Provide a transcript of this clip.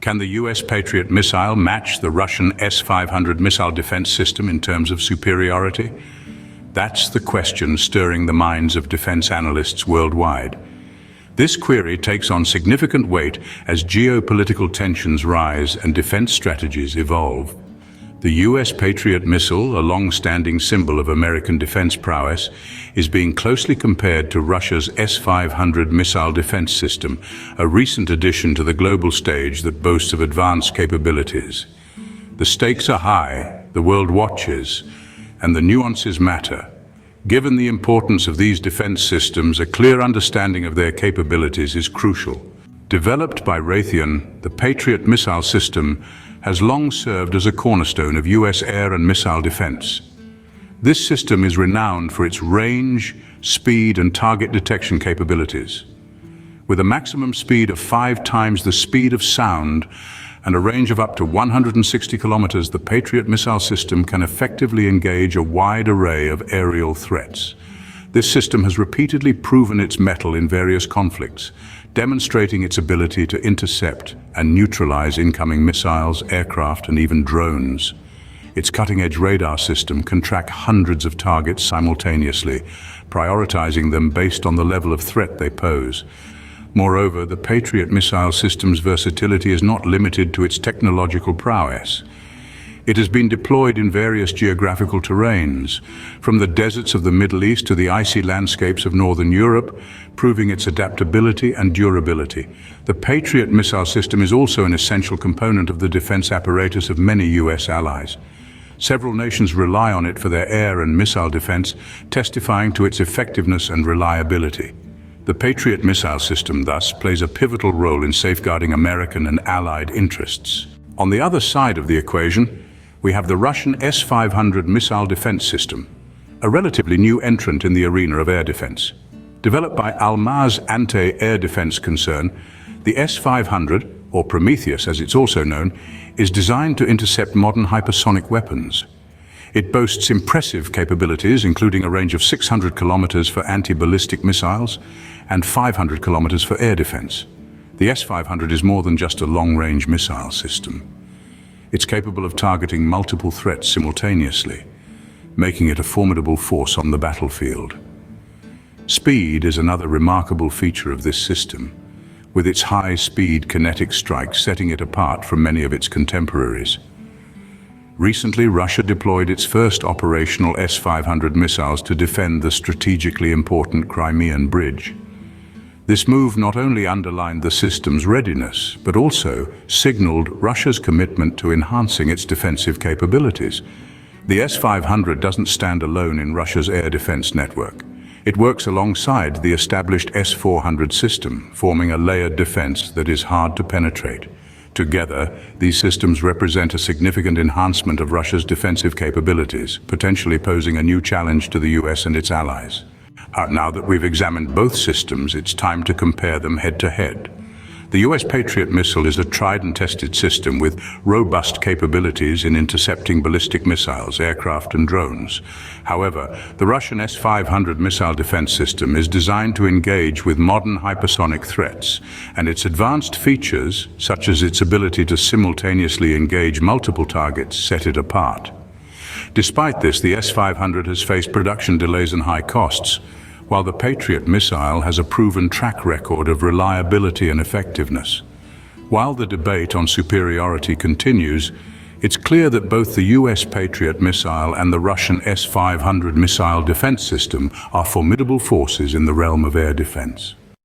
Can the US Patriot missile match the Russian S-500 missile defense system in terms of superiority? That's the question stirring the minds of defense analysts worldwide. This query takes on significant weight as geopolitical tensions rise and defense strategies evolve. The US Patriot missile, a long-standing symbol of American defense prowess, is being closely compared to Russia's S-500 missile defense system, a recent addition to the global stage that boasts of advanced capabilities. The stakes are high, the world watches, and the nuances matter. Given the importance of these defense systems, a clear understanding of their capabilities is crucial. Developed by Raytheon, the Patriot missile system has long served as a cornerstone of US air and missile defense. This system is renowned for its range, speed, and target detection capabilities. With a maximum speed of 5 times the speed of sound and a range of up to 160 kilometers, the Patriot missile system can effectively engage a wide array of aerial threats. This system has repeatedly proven its mettle in various conflicts, demonstrating its ability to intercept and neutralize incoming missiles, aircraft, and even drones. Its cutting-edge radar system can track hundreds of targets simultaneously, prioritizing them based on the level of threat they pose. Moreover, the Patriot missile system's versatility is not limited to its technological prowess. It has been deployed in various geographical terrains, from the deserts of the Middle East to the icy landscapes of Northern Europe, proving its adaptability and durability. The Patriot missile system is also an essential component of the defense apparatus of many US allies. Several nations rely on it for their air and missile defense, testifying to its effectiveness and reliability. The Patriot missile system, thus, plays a pivotal role in safeguarding American and allied interests. On the other side of the equation, we have the Russian S-500 missile defense system, a relatively new entrant in the arena of air defense. Developed by Almaz anti-air defense concern, the S-500, or Prometheus as it's also known, is designed to intercept modern hypersonic weapons. It boasts impressive capabilities, including a range of 600 kilometers for anti-ballistic missiles and 500 kilometers for air defense. The S-500 is more than just a long-range missile system. It's capable of targeting multiple threats simultaneously, making it a formidable force on the battlefield. Speed is another remarkable feature of this system, with its high-speed kinetic strikes setting it apart from many of its contemporaries. Recently, Russia deployed its first operational S-500 missiles to defend the strategically important Crimean Bridge. This move not only underlined the system's readiness, but also signaled Russia's commitment to enhancing its defensive capabilities. The S-500 doesn't stand alone in Russia's air defense network. It works alongside the established S-400 system, forming a layered defense that is hard to penetrate. Together, these systems represent a significant enhancement of Russia's defensive capabilities, potentially posing a new challenge to the US and its allies. Now that we've examined both systems, it's time to compare them head-to-head. The US Patriot missile is a tried and tested system with robust capabilities in intercepting ballistic missiles, aircraft, and drones. However, the Russian S-500 missile defense system is designed to engage with modern hypersonic threats, and its advanced features, such as its ability to simultaneously engage multiple targets, set it apart. Despite this, the S-500 has faced production delays and high costs, while the Patriot missile has a proven track record of reliability and effectiveness. While the debate on superiority continues, it's clear that both the US Patriot missile and the Russian S-500 missile defense system are formidable forces in the realm of air defense.